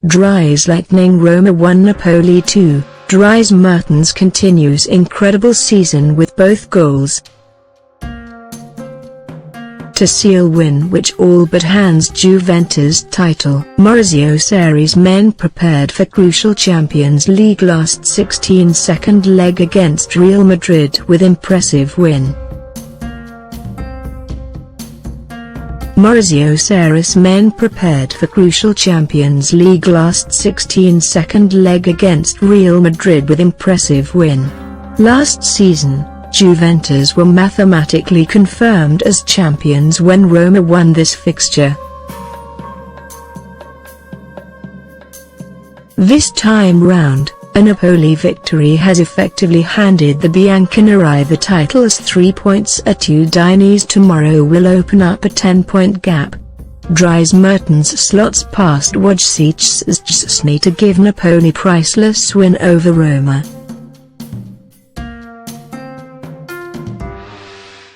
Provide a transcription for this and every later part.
Dries Lightning Roma 1 Napoli 2. Dries Mertens continues incredible season with both goals to seal win which all but hands Juventus title. Maurizio Sarri's men prepared for crucial Champions League last 16 second leg against Real Madrid with impressive win. Maurizio Sarri's men prepared for crucial Champions League last 16 second leg against Real Madrid with impressive win. Last season, Juventus were mathematically confirmed as champions when Roma won this fixture. This time round, a Napoli victory has effectively handed the Bianconeri the title as 3 points to Udinese tomorrow will open up a 10-point gap. Dries Mertens slots past Wojciech to give Napoli priceless win over Roma.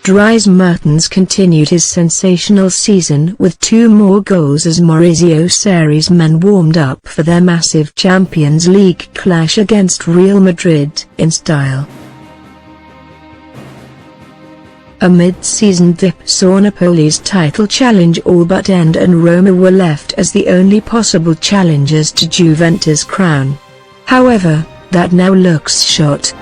Dries Mertens continued his sensational season with 2 more goals as Maurizio Sarri's men warmed up for their massive Champions League clash against Real Madrid in style. A mid-season dip saw Napoli's title challenge all but end and Roma were left as the only possible challengers to Juventus' crown. However, that now looks shot.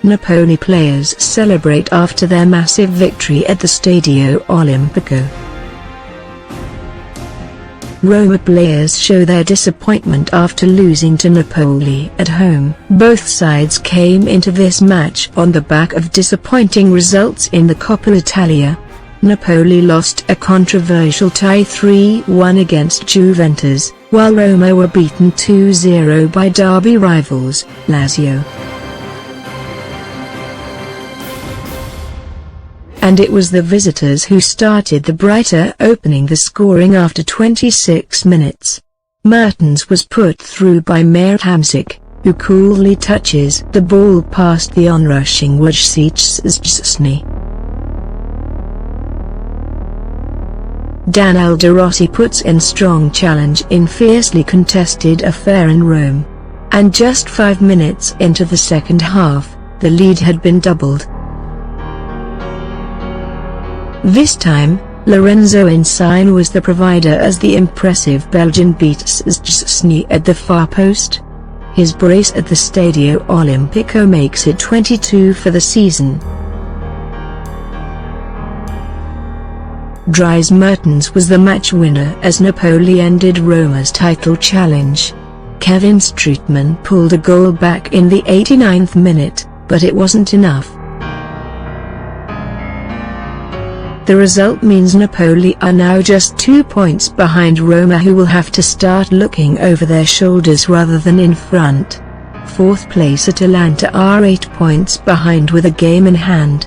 Napoli players celebrate after their massive victory at the Stadio Olimpico. Roma players show their disappointment after losing to Napoli at home. Both sides came into this match on the back of disappointing results in the Coppa Italia. Napoli lost a controversial tie 3-1 against Juventus, while Roma were beaten 2-0 by derby rivals, Lazio. And it was the visitors who started the brighter, opening the scoring after 26 minutes. Mertens was put through by Hamsik, who coolly touches the ball past the onrushing Wojciech. Dan Alderossi puts in strong challenge in fiercely contested affair in Rome. And just 5 minutes into the second half, the lead had been doubled. This time, Lorenzo Insigne was the provider as the impressive Belgian beat Szczesny at the far post. His brace at the Stadio Olimpico makes it 22 for the season. Dries Mertens was the match winner as Napoli ended Roma's title challenge. Kevin Streetman pulled a goal back in the 89th minute, but it wasn't enough. The result means Napoli are now just 2 points behind Roma, who will have to start looking over their shoulders rather than in front. Fourth place Atalanta are 8 points behind with a game in hand.